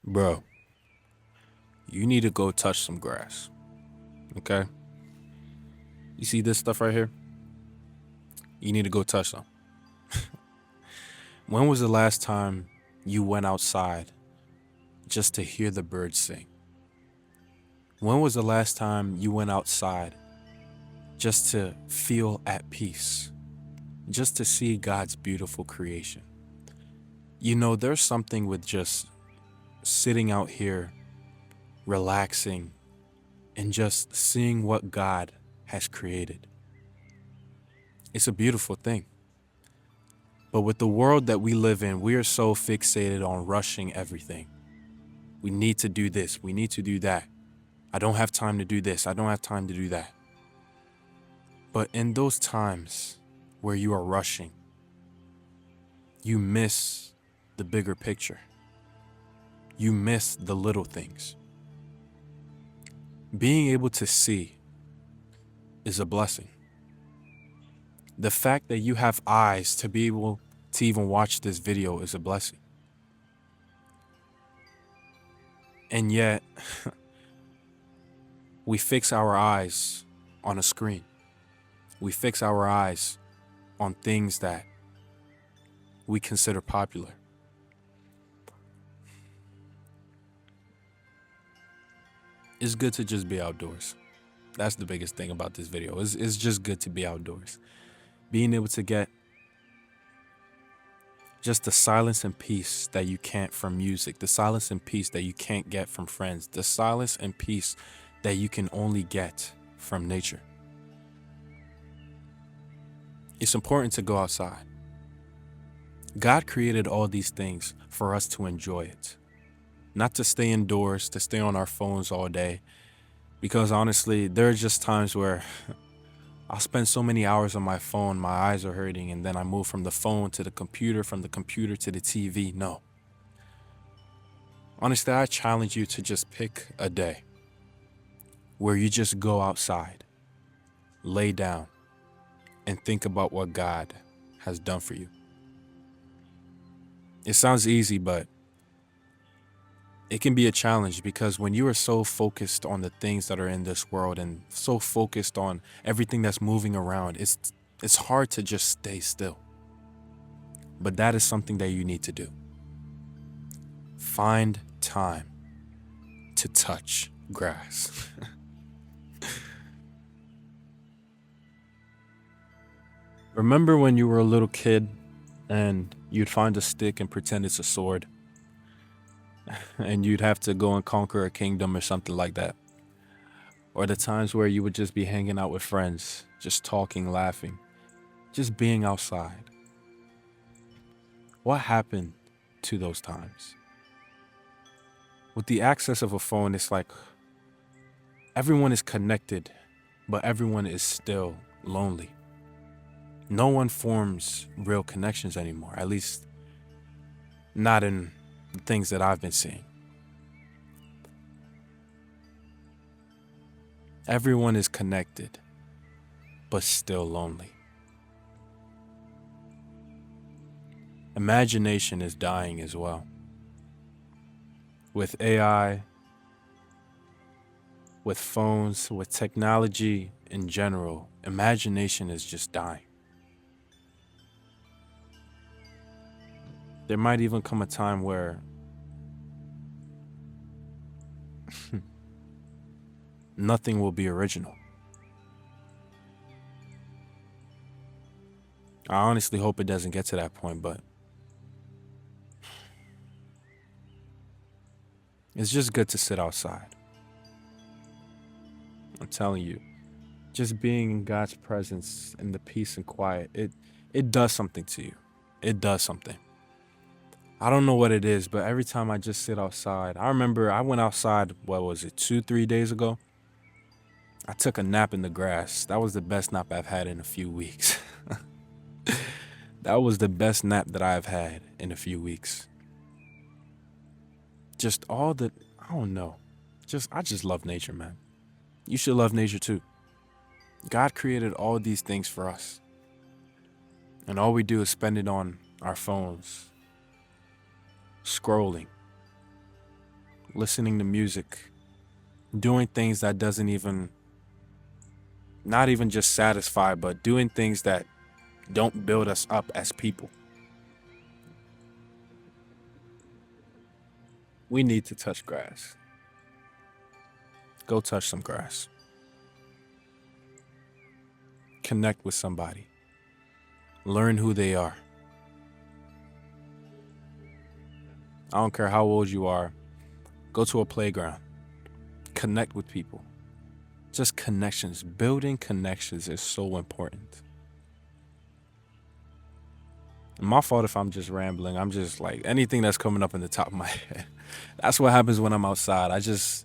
Bro, you need to go touch some grass. Okay? You see this stuff right here? You need to go touch some. When was the last time you went outside just to hear the birds sing? When was the last time you went outside just to feel at peace? Just to see God's beautiful creation? You know, there's something with just sitting out here, relaxing, and just seeing what God has created. It's a beautiful thing. But with the world that we live in, we are so fixated on rushing everything. We need to do this. We need to do that. I don't have time to do this. I don't have time to do that. But in those times where you are rushing, you miss the bigger picture. You miss the little things. Being able to see is a blessing. The fact that you have eyes to be able to even watch this video is a blessing. And yet, we fix our eyes on a screen. We fix our eyes on things that we consider popular. It's good to just be outdoors. That's the biggest thing about this video. It's just good to be outdoors. Being able to get just the silence and peace that you can't from music, the silence and peace that you can't get from friends, the silence and peace that you can only get from nature. It's important to go outside. God created all these things for us to enjoy it, not to stay indoors, to stay on our phones all day. Because honestly, there are just times where I'll spend so many hours on my phone, my eyes are hurting, and then I move from the phone to the computer, from the computer to the TV. No. Honestly, I challenge you to just pick a day where you just go outside, lay down, and think about what God has done for you. It sounds easy, but it can be a challenge because when you are so focused on the things that are in this world and so focused on everything that's moving around, it's hard to just stay still. But that is something that you need to do. Find time to touch grass. Remember when you were a little kid and you'd find a stick and pretend it's a sword? And you'd have to go and conquer a kingdom or something like that. Or the times where you would just be hanging out with friends, just talking, laughing, just being outside. What happened to those times? With the access of a phone, it's like everyone is connected, but everyone is still lonely. No one forms real connections anymore, at least not in the things that I've been seeing. Everyone is connected, but still lonely. Imagination is dying as well. With AI, with phones, with technology in general, imagination is just dying. There might even come a time where nothing will be original. I honestly hope it doesn't get to that point, but it's just good to sit outside. I'm telling you, just being in God's presence and the peace and quiet, it does something to you. It does something. I don't know what it is, but every time I just sit outside, I remember I went outside, what was it, 2, 3 days ago? I took a nap in the grass. That was the best nap I've had in a few weeks. That was the best nap that I've had in a few weeks. Just all the, I don't know. I just love nature, man. You should love nature too. God created all these things for us. And all we do is spend it on our phones, scrolling, listening to music, doing things that doesn't even, not even just satisfy, but doing things that don't build us up as people. We need to touch grass. Go touch some grass. Connect with somebody. Learn who they are. I don't care how old you are. Go to a playground. Connect with people. Just connections. Building connections is so important. My fault if I'm just rambling. I'm just like anything that's coming up in the top of my head. That's what happens when I'm outside. I just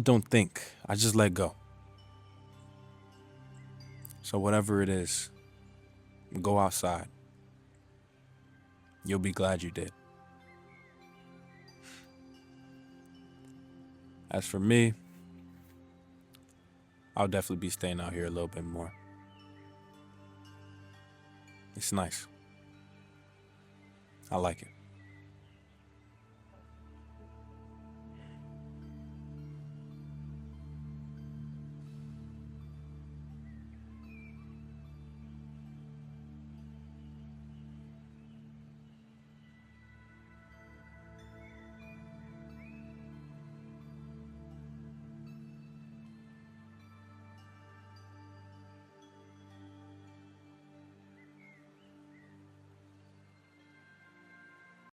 don't think. I just let go. So whatever it is, go outside. You'll be glad you did. As for me, I'll definitely be staying out here a little bit more. It's nice. I like it.